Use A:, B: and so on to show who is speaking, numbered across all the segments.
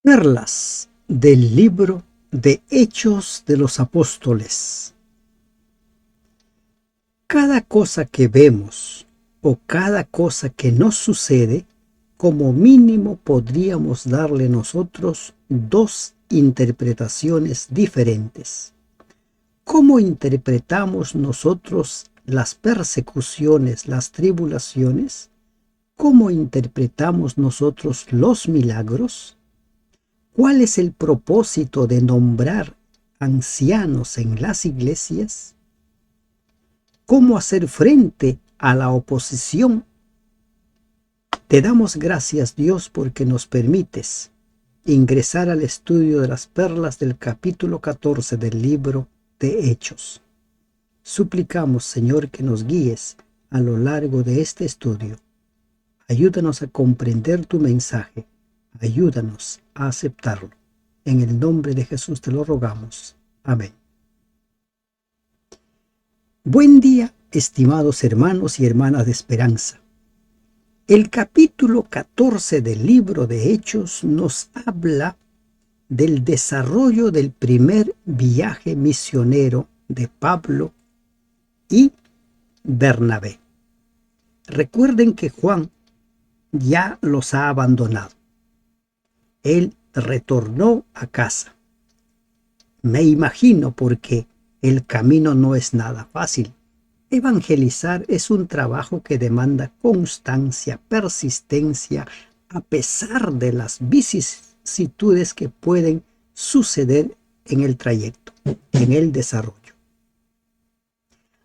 A: Perlas del libro de Hechos de los Apóstoles. Cada cosa que vemos o cada cosa que nos sucede, como mínimo podríamos darle nosotros dos interpretaciones diferentes. ¿Cómo interpretamos nosotros las persecuciones, las tribulaciones? ¿Cómo interpretamos nosotros los milagros? ¿Cuál es el propósito de nombrar ancianos en las iglesias? ¿Cómo hacer frente a la oposición? Te damos gracias, Dios, porque nos permites ingresar al estudio de las perlas del capítulo 14 del libro de Hechos. Suplicamos, Señor, que nos guíes a lo largo de este estudio. Ayúdanos a comprender tu mensaje. Ayúdanos a aceptarlo. En el nombre de Jesús te lo rogamos. Amén. Buen día, estimados hermanos y hermanas de esperanza. El capítulo 14 del libro de Hechos nos habla del desarrollo del primer viaje misionero de Pablo y Bernabé. Recuerden que Juan ya los ha abandonado. Él retornó a casa. Me imagino porque el camino no es nada fácil. Evangelizar es un trabajo que demanda constancia, persistencia, a pesar de las vicisitudes que pueden suceder en el trayecto, en el desarrollo.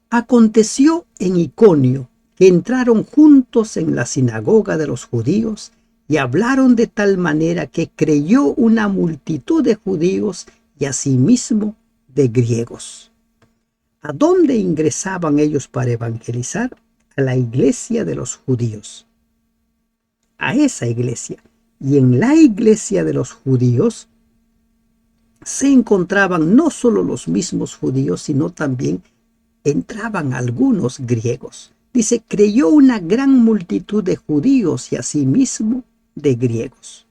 A: Aconteció en Iconio que entraron juntos en la sinagoga de los judíos y hablaron de tal manera que creyó una multitud de judíos y asimismo de griegos. ¿A dónde ingresaban ellos para evangelizar? A la iglesia de los judíos. A esa iglesia. Y en la iglesia de los judíos se encontraban no solo los mismos judíos, sino también entraban algunos griegos. Dice, creyó una gran multitud de judíos y asimismo de griegos.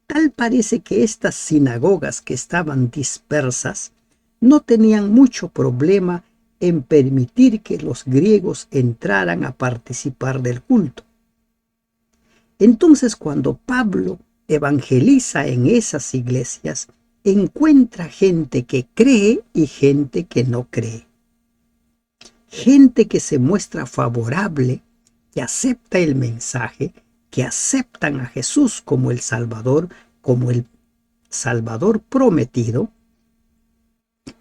A: Tal parece que estas sinagogas que estaban dispersas no tenían mucho problema en permitir que los griegos entraran a participar del culto. Entonces, cuando Pablo evangeliza en esas iglesias, encuentra gente que cree y gente que no cree. Gente que se muestra favorable, que acepta el mensaje, que aceptan a Jesús como el Salvador prometido,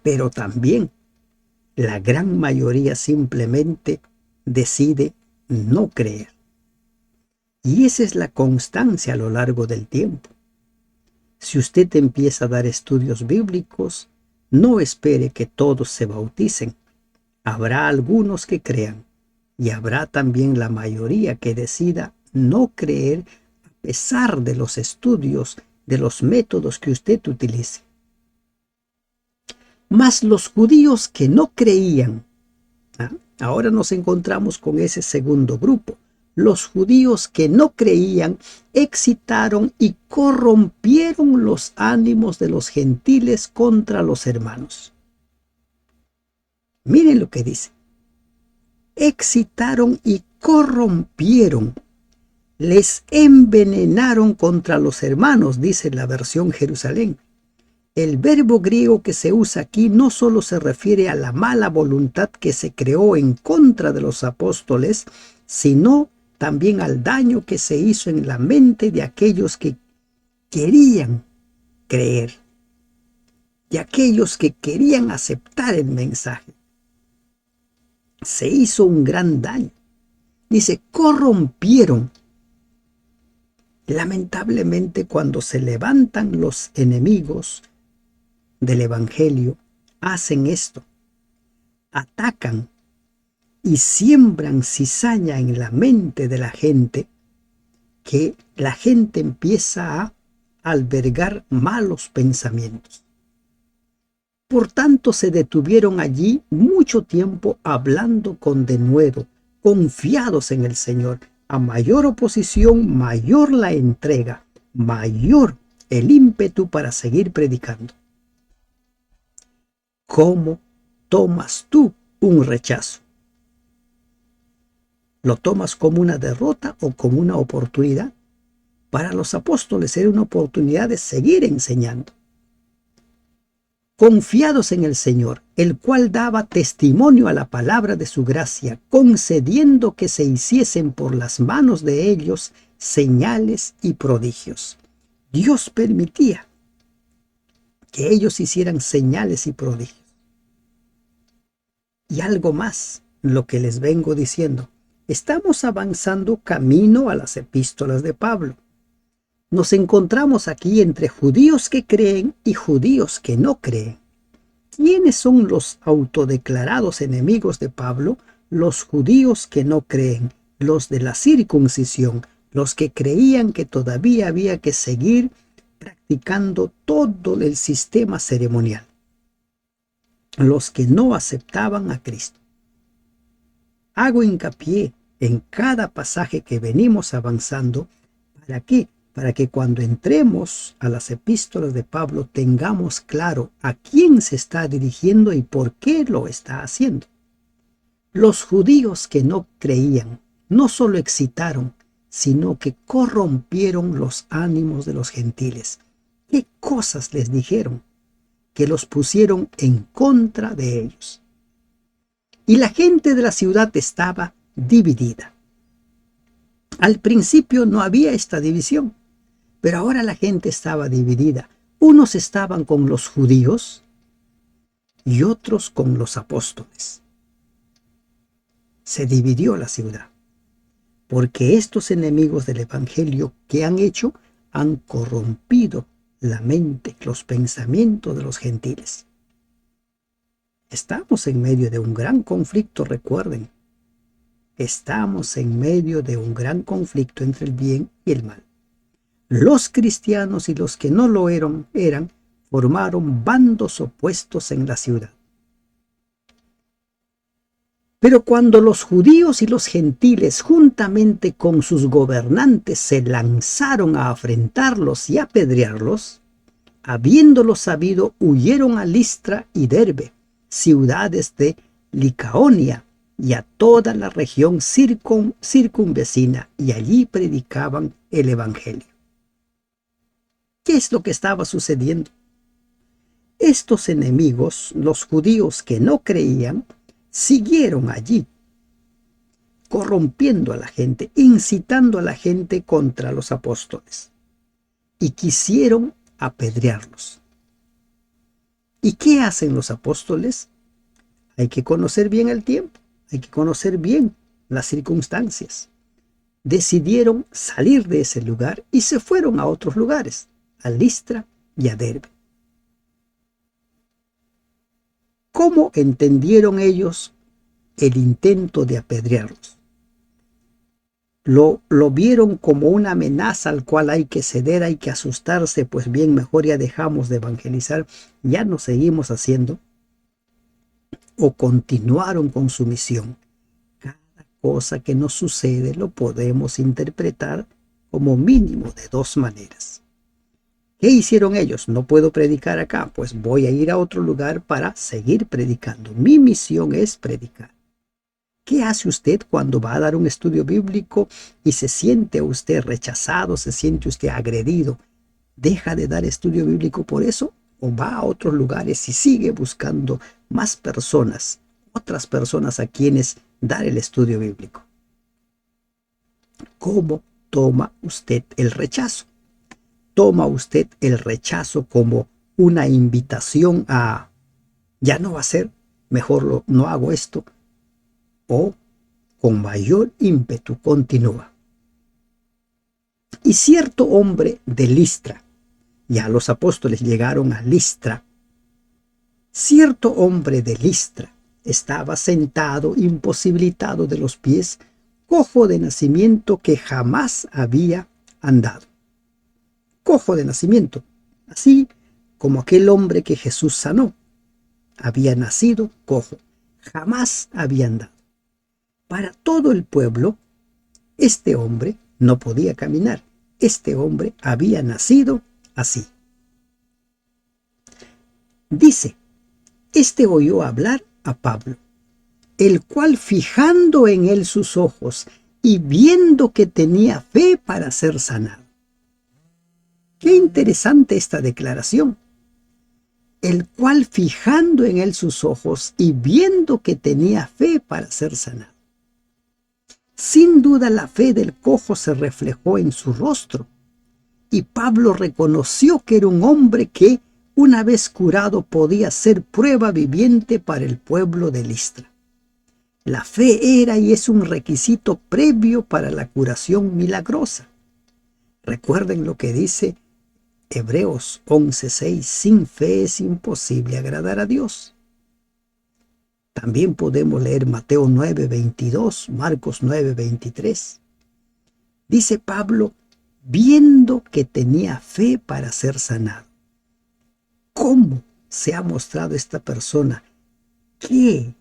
A: pero también la gran mayoría simplemente decide no creer. Y esa es la constancia a lo largo del tiempo. Si usted empieza a dar estudios bíblicos, no espere que todos se bauticen. Habrá algunos que crean y habrá también la mayoría que decida no creer a pesar de los estudios, de los métodos que usted utilice. Mas los judíos que no creían, ahora nos encontramos con ese segundo grupo. Los judíos que no creían excitaron y corrompieron los ánimos de los gentiles contra los hermanos. Miren lo que dice. Excitaron y corrompieron. Les envenenaron contra los hermanos, dice la versión Jerusalén. El verbo griego que se usa aquí no solo se refiere a la mala voluntad que se creó en contra de los apóstoles, sino también al daño que se hizo en la mente de aquellos que querían creer, de aquellos que querían aceptar el mensaje. Se hizo un gran daño. Dice, corrompieron. Lamentablemente, cuando se levantan los enemigos del evangelio, hacen esto. Atacan y siembran cizaña en la mente de la gente, que la gente empieza a albergar malos pensamientos. Por tanto, se detuvieron allí mucho tiempo hablando con denuedo, confiados en el Señor. A mayor oposición, mayor la entrega, mayor el ímpetu para seguir predicando. ¿Cómo tomas tú un rechazo? ¿Lo tomas como una derrota o como una oportunidad? Para los apóstoles era una oportunidad de seguir enseñando. Confiados en el Señor, el cual daba testimonio a la palabra de su gracia, concediendo que se hiciesen por las manos de ellos señales y prodigios. Dios permitía que ellos hicieran señales y prodigios. Y algo más, lo que les vengo diciendo, estamos avanzando camino a las epístolas de Pablo. Nos encontramos aquí entre judíos que creen y judíos que no creen. ¿Quiénes son los autodeclarados enemigos de Pablo? Los judíos que no creen, los de la circuncisión, los que creían que todavía había que seguir practicando todo el sistema ceremonial, los que no aceptaban a Cristo. Hago hincapié en cada pasaje que venimos avanzando. ¿Para qué? Para que cuando entremos a las epístolas de Pablo tengamos claro a quién se está dirigiendo y por qué lo está haciendo. Los judíos que no creían no solo excitaron, sino que corrompieron los ánimos de los gentiles. ¿Qué cosas les dijeron? Que los pusieron en contra de ellos. Y la gente de la ciudad estaba dividida. Al principio no había esta división. Pero ahora la gente estaba dividida. Unos estaban con los judíos y otros con los apóstoles. Se dividió la ciudad, porque estos enemigos del evangelio, ¿qué han hecho? Han corrompido la mente, los pensamientos de los gentiles. Estamos en medio de un gran conflicto, recuerden. Estamos en medio de un gran conflicto entre el bien y el mal. Los cristianos y los que no lo eran, formaron bandos opuestos en la ciudad. Pero cuando los judíos y los gentiles, juntamente con sus gobernantes, se lanzaron a afrentarlos y apedrearlos, habiéndolo sabido, huyeron a Listra y Derbe, ciudades de Licaonia, y a toda la región circunvecina, y allí predicaban el evangelio. ¿Qué es lo que estaba sucediendo? Estos enemigos, los judíos que no creían, siguieron allí, corrompiendo a la gente, incitando a la gente contra los apóstoles, y quisieron apedrearlos. ¿Y qué hacen los apóstoles? Hay que conocer bien el tiempo, hay que conocer bien las circunstancias. Decidieron salir de ese lugar y se fueron a otros lugares, a Listra y a Derbe. ¿Cómo entendieron ellos el intento de apedrearlos? Lo vieron como una amenaza al cual hay que ceder, hay que asustarse, pues bien, mejor ya dejamos de evangelizar, ya no seguimos haciendo, o continuaron con su misión. Cada cosa que nos sucede lo podemos interpretar como mínimo de dos maneras. ¿Qué hicieron ellos? No puedo predicar acá, pues voy a ir a otro lugar para seguir predicando. Mi misión es predicar. ¿Qué hace usted cuando va a dar un estudio bíblico y se siente usted rechazado, se siente usted agredido? ¿Deja de dar estudio bíblico por eso? ¿O va a otros lugares y sigue buscando más personas, otras personas a quienes dar el estudio bíblico? ¿Cómo toma usted el rechazo? ¿Toma usted el rechazo como una invitación a ya no va a ser, mejor no hago esto? ¿O con mayor ímpetu continúa? Y cierto hombre de Listra, ya los apóstoles llegaron a Listra, cierto hombre de Listra estaba sentado, imposibilitado de los pies, cojo de nacimiento, que jamás había andado. Cojo de nacimiento, así como aquel hombre que Jesús sanó. Había nacido cojo, jamás había andado. Para todo el pueblo, este hombre no podía caminar. Este hombre había nacido así. Dice, este oyó hablar a Pablo, el cual fijando en él sus ojos y viendo que tenía fe para ser sanado. Qué interesante esta declaración. El cual fijando en él sus ojos y viendo que tenía fe para ser sanado. Sin duda la fe del cojo se reflejó en su rostro, y Pablo reconoció que era un hombre que, una vez curado, podía ser prueba viviente para el pueblo de Listra. La fe era y es un requisito previo para la curación milagrosa. Recuerden lo que dice Hebreos 11:6, sin fe es imposible agradar a Dios. También podemos leer Mateo 9:22, Marcos 9:23. Dice Pablo, viendo que tenía fe para ser sanado. ¿Cómo se ha mostrado esta persona? ¿Qué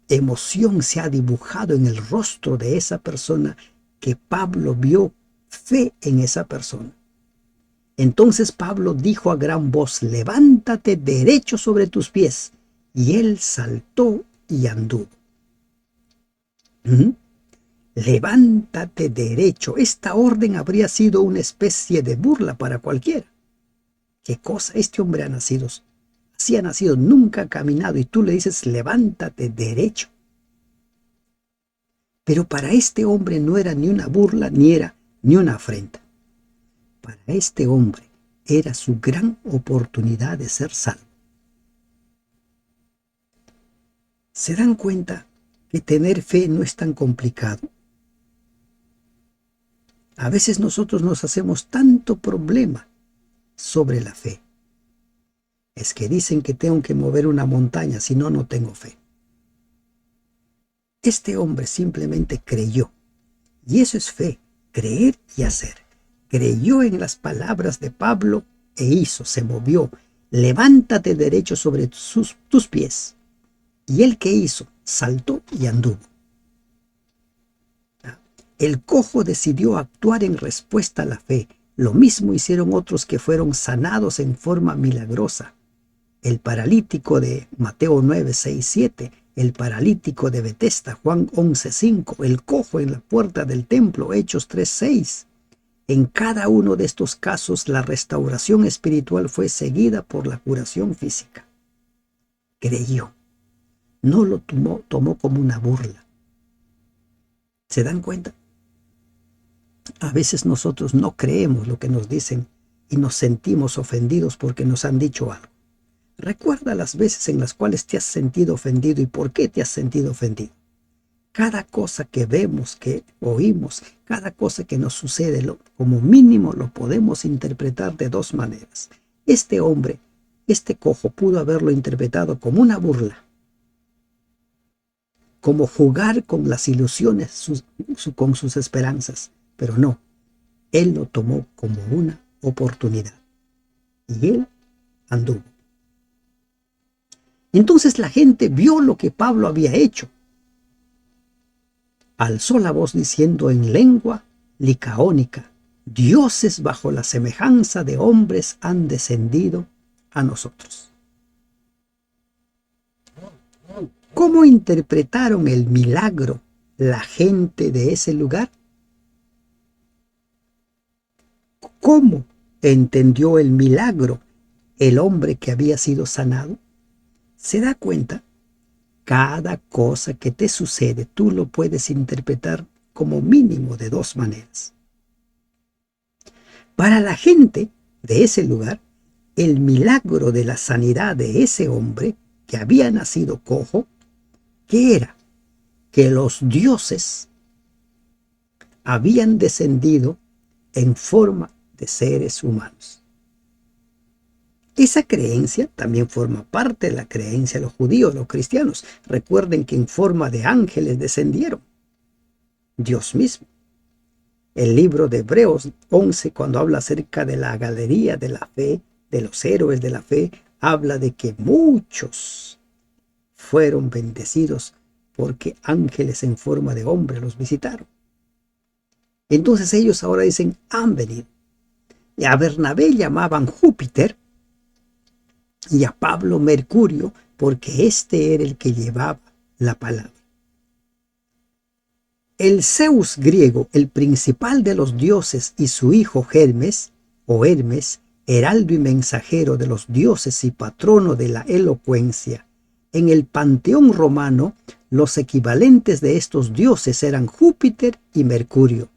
A: emoción se ha dibujado en el rostro de esa persona que Pablo vio fe en esa persona? Entonces Pablo dijo a gran voz, levántate derecho sobre tus pies. Y él saltó y anduvo. Levántate derecho. Esta orden habría sido una especie de burla para cualquiera. ¿Qué cosa? Este hombre ha nacido, así ha nacido, nunca ha caminado y tú le dices, levántate derecho. Pero para este hombre no era ni una burla ni una afrenta. Para este hombre era su gran oportunidad de ser salvo. ¿Se dan cuenta que tener fe no es tan complicado? A veces nosotros nos hacemos tanto problema sobre la fe. Es que dicen que tengo que mover una montaña, si no, no tengo fe. Este hombre simplemente creyó. Y eso es fe, creer y hacer. Creyó en las palabras de Pablo e hizo, se movió. Levántate derecho sobre tus pies. ¿Y él qué hizo? Saltó y anduvo. El cojo decidió actuar en respuesta a la fe. Lo mismo hicieron otros que fueron sanados en forma milagrosa. El paralítico de Mateo 9, 6, 7, el paralítico de Betesda, Juan 11, 5, el cojo en la puerta del templo, Hechos 3, 6. En cada uno de estos casos, la restauración espiritual fue seguida por la curación física. Creyó. No lo tomó como una burla. ¿Se dan cuenta? A veces nosotros no creemos lo que nos dicen y nos sentimos ofendidos porque nos han dicho algo. Recuerda las veces en las cuales te has sentido ofendido y por qué te has sentido ofendido. Cada cosa que vemos, que oímos, cada cosa que nos sucede, como mínimo lo podemos interpretar de dos maneras. Este hombre, este cojo, pudo haberlo interpretado como una burla, como jugar con las ilusiones, con sus esperanzas, pero no, él lo tomó como una oportunidad y él anduvo. Entonces la gente vio lo que Pablo había hecho. Alzó la voz diciendo en lengua licaónica, dioses bajo la semejanza de hombres han descendido a nosotros. ¿Cómo interpretaron el milagro la gente de ese lugar? ¿Cómo entendió el milagro el hombre que había sido sanado? ¿Se da cuenta? Cada cosa que te sucede, tú lo puedes interpretar como mínimo de dos maneras. Para la gente de ese lugar, el milagro de la sanidad de ese hombre que había nacido cojo, ¿qué era? Que los dioses habían descendido en forma de seres humanos. Esa creencia también forma parte de la creencia de los judíos, los cristianos. Recuerden que en forma de ángeles descendieron Dios mismo. El libro de Hebreos 11, cuando habla acerca de la galería de la fe, de los héroes de la fe, habla de que muchos fueron bendecidos porque ángeles en forma de hombre los visitaron. Entonces ellos ahora dicen, han venido. A Bernabé llamaban Júpiter y a Pablo Mercurio, porque este era el que llevaba la palabra. El Zeus griego, el principal de los dioses, y su hijo Hermes, o Hermes, heraldo y mensajero de los dioses y patrono de la elocuencia. En el panteón romano, los equivalentes de estos dioses eran Júpiter y Mercurio.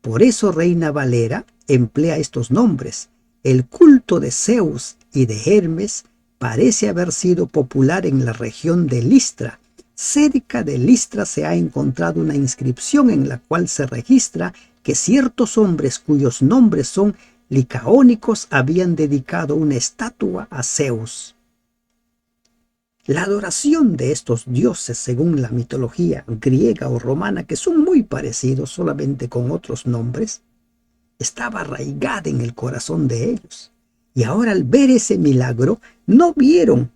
A: Por eso Reina Valera emplea estos nombres. El culto de Zeus y de Hermes parece haber sido popular en la región de Listra. Cerca de Listra se ha encontrado una inscripción en la cual se registra que ciertos hombres cuyos nombres son licaónicos habían dedicado una estatua a Zeus. La adoración de estos dioses, según la mitología griega o romana, que son muy parecidos solamente con otros nombres, estaba arraigada en el corazón de ellos. Y ahora al ver ese milagro, no vieron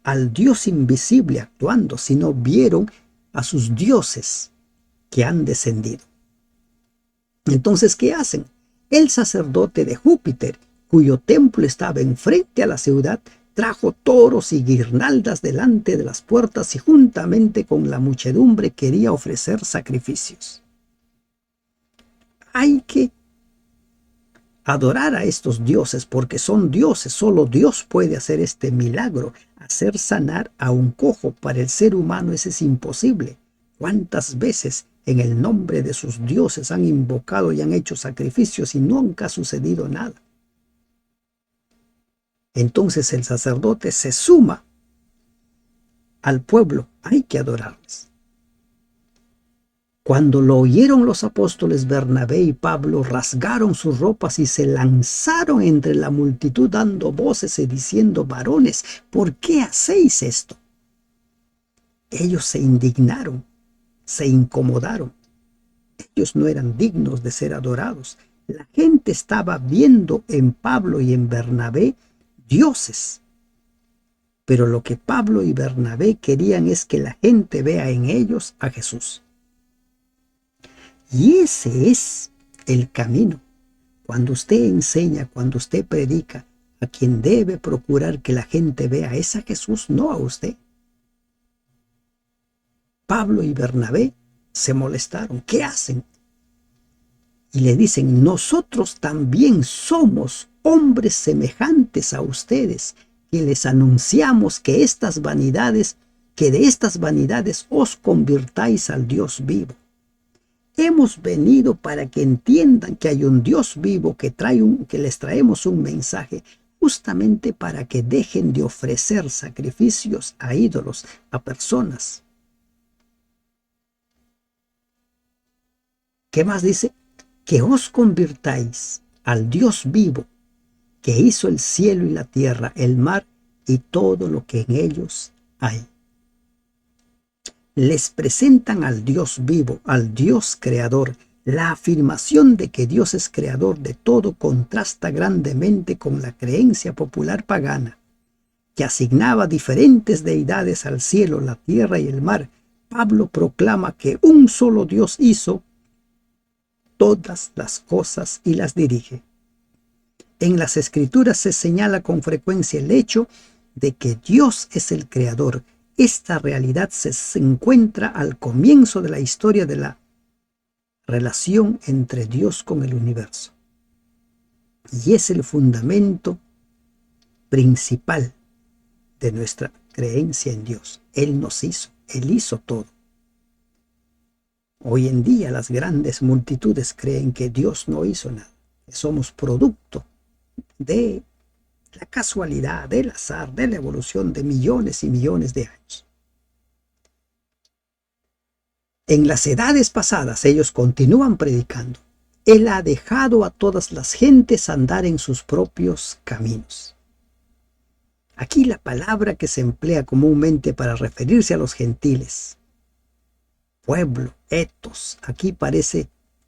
A: al Dios invisible actuando, sino vieron a sus dioses que han descendido. Entonces, ¿qué hacen? El sacerdote de Júpiter, cuyo templo estaba enfrente a la ciudad, trajo toros y guirnaldas delante de las puertas y juntamente con la muchedumbre quería ofrecer sacrificios. Hay que adorar a estos dioses porque son dioses. Solo Dios puede hacer este milagro, hacer sanar a un cojo. Para el ser humano eso es imposible. ¿Cuántas veces en el nombre de sus dioses han invocado y han hecho sacrificios y nunca ha sucedido nada? Entonces el sacerdote se suma al pueblo. Hay que adorarles. Cuando lo oyeron los apóstoles Bernabé y Pablo, rasgaron sus ropas y se lanzaron entre la multitud dando voces y diciendo: varones, ¿por qué hacéis esto? Ellos se indignaron, se incomodaron. Ellos no eran dignos de ser adorados. La gente estaba viendo en Pablo y en Bernabé dioses. Pero lo que Pablo y Bernabé querían es que la gente vea en ellos a Jesús. Y ese es el camino. Cuando usted enseña, cuando usted predica, a quien debe procurar que la gente vea es a Jesús, no a usted. Pablo y Bernabé se molestaron. ¿Qué hacen? Y le dicen: nosotros también somos hombres semejantes a ustedes, que les anunciamos que de estas vanidades os convirtáis al Dios vivo. Hemos venido para que entiendan que hay un Dios vivo que les traemos un mensaje, justamente para que dejen de ofrecer sacrificios a ídolos, a personas. ¿Qué más dice? Que os convirtáis al Dios vivo, que hizo el cielo y la tierra, el mar y todo lo que en ellos hay. Les presentan al Dios vivo, al Dios creador. La afirmación de que Dios es creador de todo contrasta grandemente con la creencia popular pagana, que asignaba diferentes deidades al cielo, la tierra y el mar. Pablo proclama que un solo Dios hizo todas las cosas y las dirige. En las Escrituras se señala con frecuencia el hecho de que Dios es el creador. Esta realidad se encuentra al comienzo de la historia de la relación entre Dios con el universo. Y es el fundamento principal de nuestra creencia en Dios. Él nos hizo, Él hizo todo. Hoy en día las grandes multitudes creen que Dios no hizo nada, que somos producto de la casualidad, del azar, de la evolución de millones y millones de años. En las edades pasadas ellos continúan predicando: Él ha dejado a todas las gentes andar en sus propios caminos. Aquí la palabra que se emplea comúnmente para referirse a los gentiles, pueblo, etos, aquí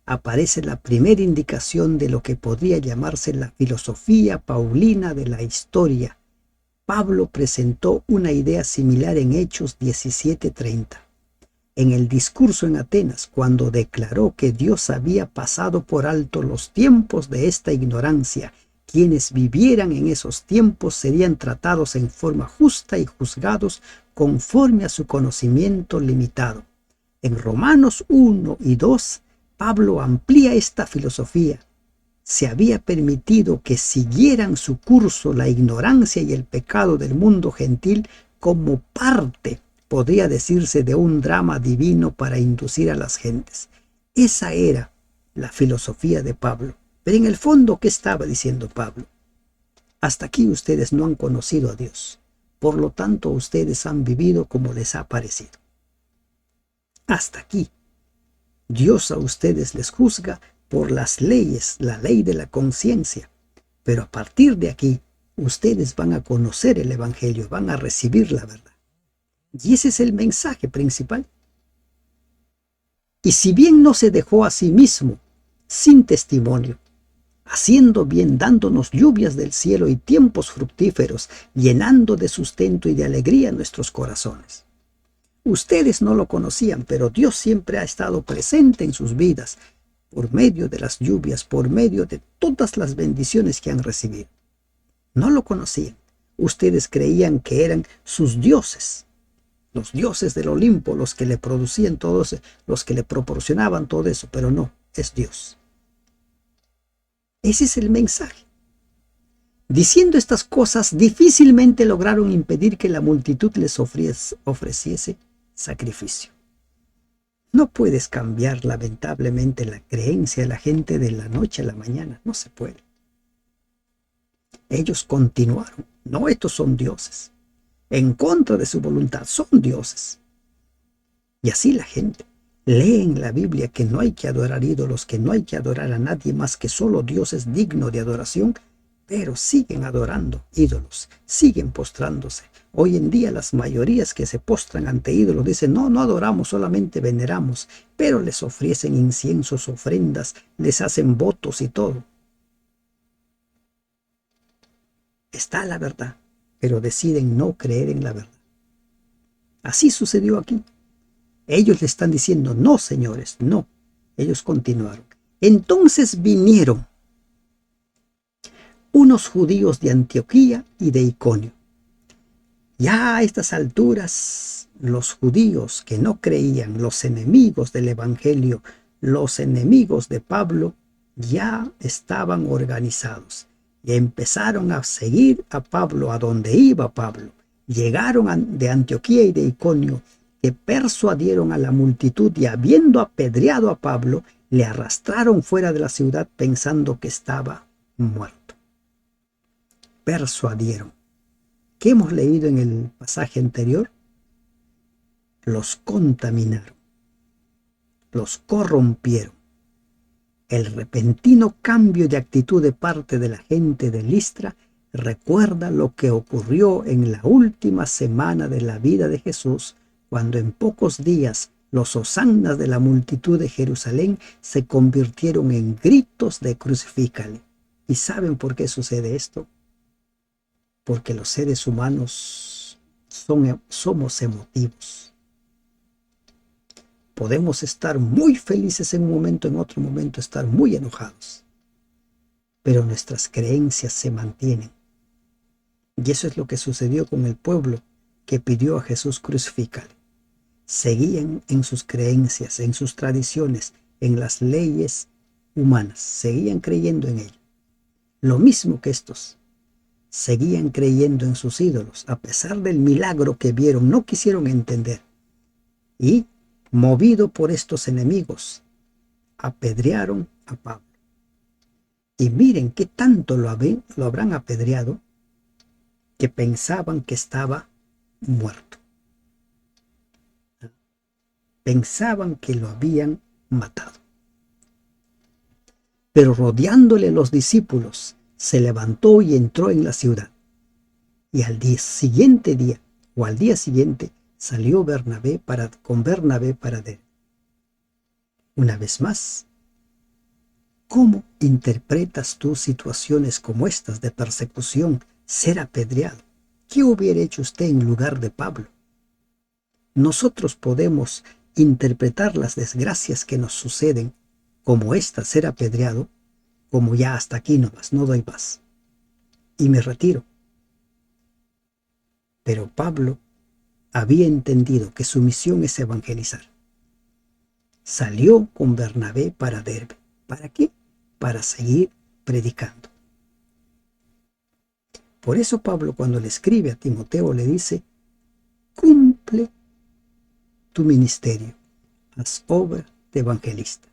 A: aparece la primera indicación de lo que podría llamarse la filosofía paulina de la historia. Pablo presentó una idea similar en Hechos 17:30. en el discurso en Atenas, cuando declaró que Dios había pasado por alto los tiempos de esta ignorancia. Quienes vivieran en esos tiempos serían tratados en forma justa y juzgados conforme a su conocimiento limitado. En Romanos 1 y 2, Pablo amplía esta filosofía. Se había permitido que siguieran su curso la ignorancia y el pecado del mundo gentil como parte, podría decirse, de un drama divino para inducir a las gentes. Esa era la filosofía de Pablo. Pero en el fondo, ¿qué estaba diciendo Pablo? Hasta aquí ustedes no han conocido a Dios. Por lo tanto, ustedes han vivido como les ha parecido. Hasta aquí. Dios a ustedes les juzga por las leyes, la ley de la conciencia. Pero a partir de aquí, ustedes van a conocer el Evangelio, van a recibir la verdad. Y ese es el mensaje principal. Y si bien no se dejó a sí mismo sin testimonio, haciendo bien, dándonos lluvias del cielo y tiempos fructíferos, llenando de sustento y de alegría nuestros corazones. Ustedes no lo conocían, pero Dios siempre ha estado presente en sus vidas, por medio de las lluvias, por medio de todas las bendiciones que han recibido. No lo conocían. Ustedes creían que eran sus dioses, los dioses del Olimpo, los que le producían todo eso, los que le proporcionaban todo eso, pero no, es Dios. Ese es el mensaje. Diciendo estas cosas, difícilmente lograron impedir que la multitud les ofreciese sacrificio. No puedes cambiar lamentablemente la creencia de la gente de la noche a la mañana, no se puede. Ellos continuaron, no, estos son dioses, en contra de su voluntad, son dioses. Y así la gente lee en la Biblia que no hay que adorar ídolos, que no hay que adorar a nadie más, que solo Dios es digno de adoración, pero siguen adorando ídolos, siguen postrándose. Hoy en día las mayorías que se postran ante ídolos dicen, no, no adoramos, solamente veneramos, pero les ofrecen inciensos, ofrendas, les hacen votos y todo. Está la verdad, pero deciden no creer en la verdad. Así sucedió aquí. Ellos le están diciendo, no, señores, no. Ellos continuaron. Entonces vinieron unos judíos de Antioquía y de Iconio. Ya a estas alturas, los judíos que no creían, los enemigos del Evangelio, los enemigos de Pablo, ya estaban organizados y empezaron a seguir a Pablo a donde iba Pablo. Llegaron de Antioquía y de Iconio, que persuadieron a la multitud y habiendo apedreado a Pablo, le arrastraron fuera de la ciudad pensando que estaba muerto. Persuadieron. ¿Qué hemos leído en el pasaje anterior? Los contaminaron, los corrompieron. El repentino cambio de actitud de parte de la gente de Listra recuerda lo que ocurrió en la última semana de la vida de Jesús, cuando en pocos días los hosannas de la multitud de Jerusalén se convirtieron en gritos de crucifícale. ¿Y saben por qué sucede esto? Porque los seres humanos somos emotivos. Podemos estar muy felices en un momento, en otro momento estar muy enojados. Pero nuestras creencias se mantienen. Y eso es lo que sucedió con el pueblo que pidió a Jesús crucifícale. Seguían en sus creencias, en sus tradiciones, en las leyes humanas. Seguían creyendo en ello. Lo mismo que estos. Seguían creyendo en sus ídolos. A pesar del milagro que vieron, no quisieron entender. Y, movido por estos enemigos, apedrearon a Pablo. Y miren qué tanto lo habrán apedreado, que pensaban que estaba muerto. Pensaban que lo habían matado. Pero rodeándole los discípulos, se levantó y entró en la ciudad. Y al día siguiente, salió con Bernabé para Derbe. Una vez más, ¿cómo interpretas tú situaciones como estas de persecución, ser apedreado? ¿Qué hubiera hecho usted en lugar de Pablo? Nosotros podemos interpretar las desgracias que nos suceden, como esta ser apedreado, como ya hasta aquí nomás, no doy más. Y me retiro. Pero Pablo había entendido que su misión es evangelizar. Salió con Bernabé para Derbe. ¿Para qué? Para seguir predicando. Por eso Pablo, cuando le escribe a Timoteo, le dice: cumple tu ministerio, haz obra de evangelista.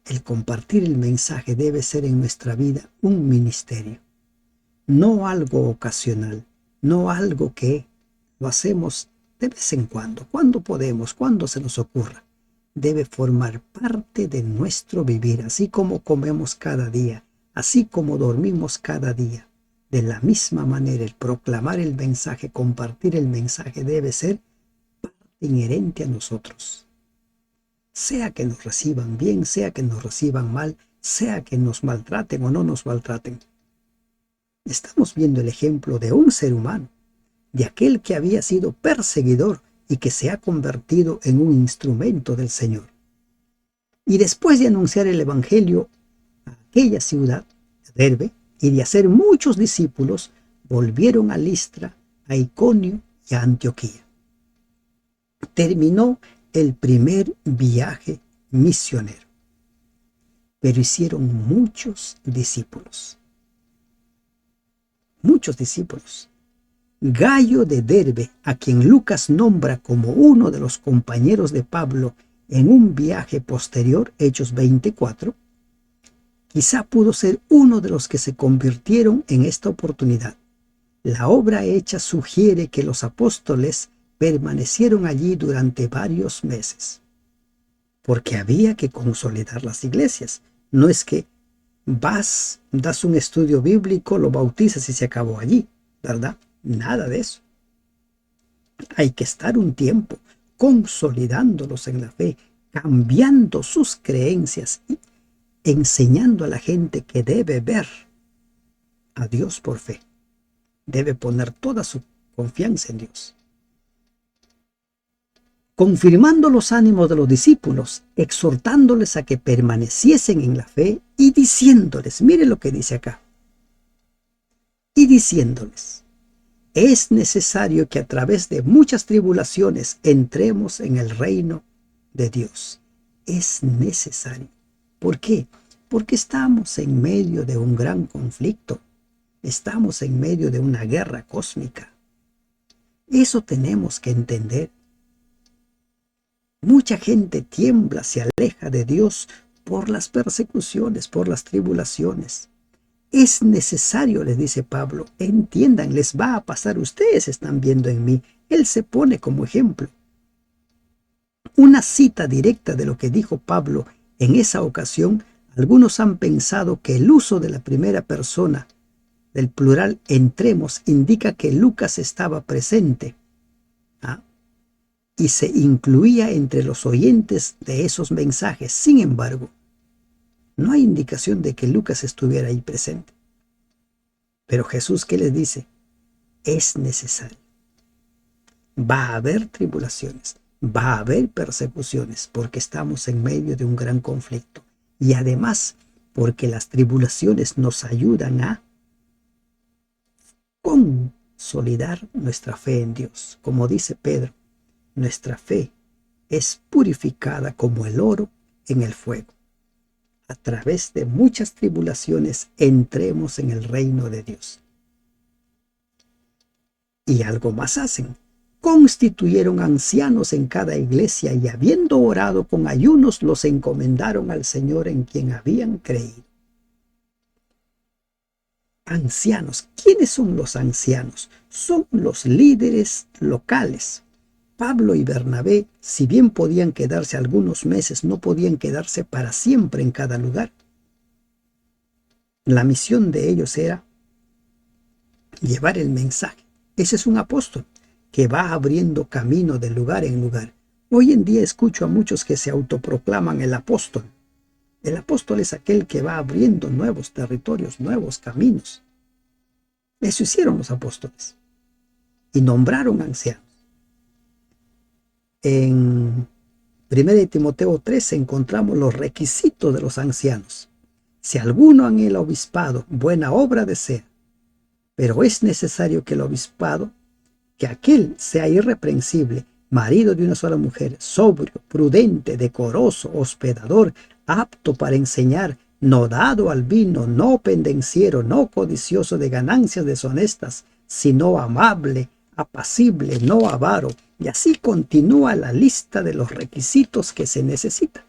A: El compartir el mensaje debe ser en nuestra vida un ministerio, no algo ocasional, no algo que lo hacemos de vez en cuando podemos, cuando se nos ocurra. Debe formar parte de nuestro vivir, así como comemos cada día, así como dormimos cada día. De la misma manera, el proclamar el mensaje, compartir el mensaje debe ser parte inherente a nosotros. Sea que nos reciban bien, sea que nos reciban mal, sea que nos maltraten o no nos maltraten. Estamos viendo el ejemplo de un ser humano, de aquel que había sido perseguidor y que se ha convertido en un instrumento del Señor. Y después de anunciar el Evangelio a aquella ciudad, Derbe, y de hacer muchos discípulos, volvieron a Listra, a Iconio y a Antioquía. Terminó el primer viaje misionero, pero hicieron muchos discípulos. Muchos discípulos. Gayo de Derbe, a quien Lucas nombra como uno de los compañeros de Pablo en un viaje posterior, Hechos 24, quizá pudo ser uno de los que se convirtieron en esta oportunidad. La obra hecha sugiere que los apóstoles permanecieron allí durante varios meses, porque había que consolidar las iglesias. No es que vas, das un estudio bíblico, lo bautizas y se acabó allí, ¿verdad? Nada de eso. Hay que estar un tiempo consolidándolos en la fe, cambiando sus creencias y enseñando a la gente que debe ver a Dios por fe. Debe poner toda su confianza en Dios. Confirmando los ánimos de los discípulos, exhortándoles a que permaneciesen en la fe y diciéndoles, mire lo que dice acá, y diciéndoles: es necesario que a través de muchas tribulaciones entremos en el reino de Dios. Es necesario. ¿Por qué? Porque estamos en medio de un gran conflicto. Estamos en medio de una guerra cósmica. Eso tenemos que entender. Mucha gente tiembla, se aleja de Dios por las persecuciones, por las tribulaciones. Es necesario, les dice Pablo, entiendan, les va a pasar, ustedes están viendo en mí. Él se pone como ejemplo. Una cita directa de lo que dijo Pablo en esa ocasión. Algunos han pensado que el uso de la primera persona del plural entremos indica que Lucas estaba presente y se incluía entre los oyentes de esos mensajes. Sin embargo, no hay indicación de que Lucas estuviera ahí presente. Pero Jesús, ¿qué les dice? Es necesario. Va a haber tribulaciones, va a haber persecuciones, porque estamos en medio de un gran conflicto. Y además, porque las tribulaciones nos ayudan a consolidar nuestra fe en Dios. Como dice Pedro, nuestra fe es purificada como el oro en el fuego. A través de muchas tribulaciones entremos en el reino de Dios. Y algo más hacen. Constituyeron ancianos en cada iglesia y habiendo orado con ayunos los encomendaron al Señor en quien habían creído. Ancianos. ¿Quiénes son los ancianos? Son los líderes locales. Pablo y Bernabé, si bien podían quedarse algunos meses, no podían quedarse para siempre en cada lugar. La misión de ellos era llevar el mensaje. Ese es un apóstol que va abriendo camino de lugar en lugar. Hoy en día escucho a muchos que se autoproclaman el apóstol. El apóstol es aquel que va abriendo nuevos territorios, nuevos caminos. Eso hicieron los apóstoles y nombraron ancianos. en 1 Timoteo 3 encontramos los requisitos de los ancianos. Si alguno en el obispado buena obra desea, pero es necesario que el obispado, que aquel sea irreprensible, marido de una sola mujer, sobrio, prudente, decoroso, hospedador, apto para enseñar, no dado al vino, no pendenciero, no codicioso de ganancias deshonestas, sino amable, apacible, no avaro. Y así continúa la lista de los requisitos que se necesitan.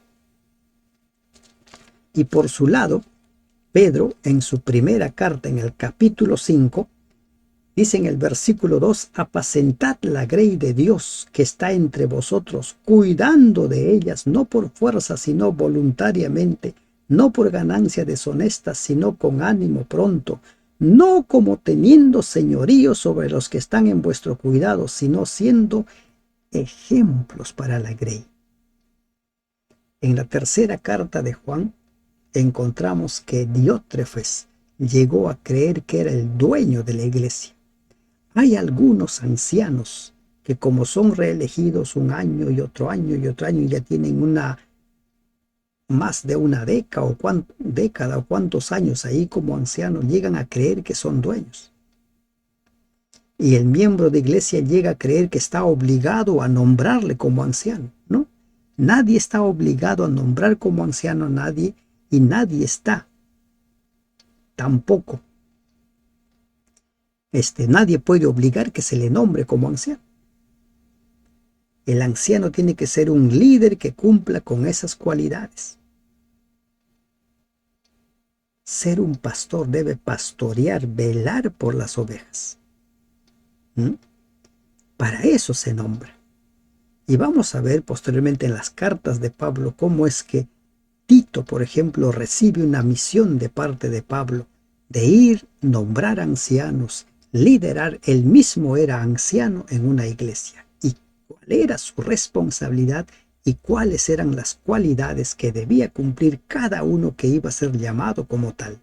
A: Y por su lado, Pedro, en su primera carta, en el capítulo 5, dice en el versículo 2, apacentad la grey de Dios que está entre vosotros, cuidando de ellas, no por fuerza, sino voluntariamente, no por ganancia deshonesta, sino con ánimo pronto, no como teniendo señorío sobre los que están en vuestro cuidado, sino siendo ejemplos para la grey. En la tercera carta de Juan, encontramos que Diótrefes llegó a creer que era el dueño de la iglesia. Hay algunos ancianos que, como son reelegidos un año y otro año y otro año, ya tienen más de una década o cuántos años ahí como ancianos, llegan a creer que son dueños. Y el miembro de iglesia llega a creer que está obligado a nombrarle como anciano, ¿no? Nadie está obligado a nombrar como anciano a nadie, y nadie está tampoco. Nadie puede obligar que se le nombre como anciano. El anciano tiene que ser un líder que cumpla con esas cualidades. Ser un pastor debe pastorear, velar por las ovejas. Para eso se nombra. Y vamos a ver posteriormente en las cartas de Pablo cómo es que Tito, por ejemplo, recibe una misión de parte de Pablo de ir, nombrar ancianos, liderar. Él mismo era anciano en una iglesia. ¿Y cuál era su responsabilidad y cuáles eran las cualidades que debía cumplir cada uno que iba a ser llamado como tal?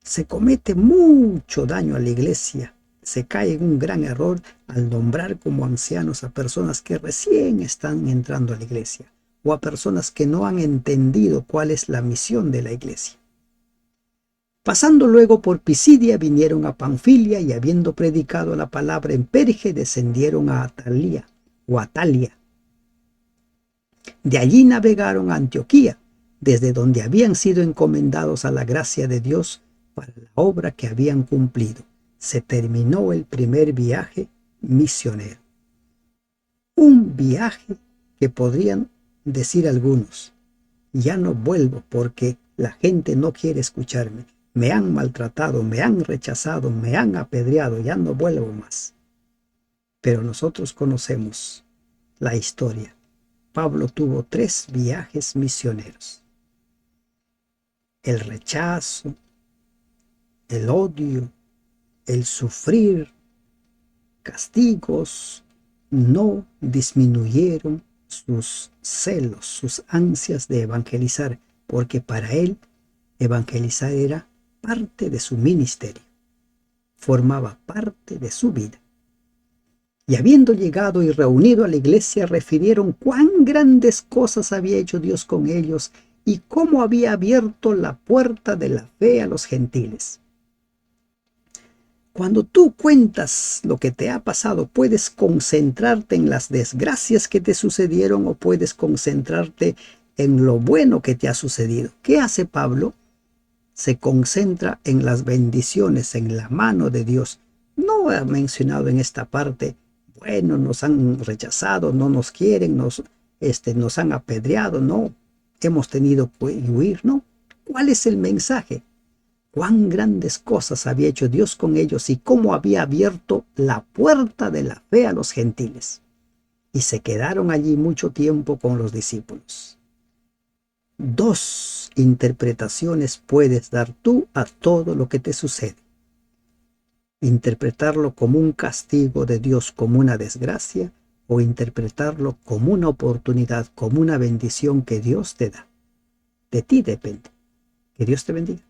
A: Se comete mucho daño a la iglesia. Se cae en un gran error al nombrar como ancianos a personas que recién están entrando a la iglesia, o a personas que no han entendido cuál es la misión de la iglesia. Pasando luego por Pisidia, vinieron a Panfilia, y habiendo predicado la palabra en Perge, descendieron a Atalia. De allí navegaron a Antioquía, desde donde habían sido encomendados a la gracia de Dios para la obra que habían cumplido. Se terminó el primer viaje misionero. Un viaje que podrían decir algunos: ya no vuelvo porque la gente no quiere escucharme, me han maltratado, me han rechazado, me han apedreado, ya no vuelvo más. Pero nosotros conocemos la historia. Pablo tuvo 3 viajes misioneros. El rechazo, el odio, el sufrir castigos no disminuyeron sus celos, sus ansias de evangelizar, porque para él evangelizar era parte de su ministerio, formaba parte de su vida. Y habiendo llegado y reunido a la iglesia, refirieron cuán grandes cosas había hecho Dios con ellos y cómo había abierto la puerta de la fe a los gentiles. Cuando tú cuentas lo que te ha pasado, puedes concentrarte en las desgracias que te sucedieron o puedes concentrarte en lo bueno que te ha sucedido. ¿Qué hace Pablo? Se concentra en las bendiciones, en la mano de Dios. No ha mencionado en esta parte, bueno, nos han rechazado, no nos quieren, nos han apedreado, no, hemos tenido que huir, no. ¿Cuál es el mensaje? Cuán grandes cosas había hecho Dios con ellos y cómo había abierto la puerta de la fe a los gentiles. Y se quedaron allí mucho tiempo con los discípulos. 2 interpretaciones puedes dar tú a todo lo que te sucede. Interpretarlo como un castigo de Dios, como una desgracia, o interpretarlo como una oportunidad, como una bendición que Dios te da. De ti depende. Que Dios te bendiga.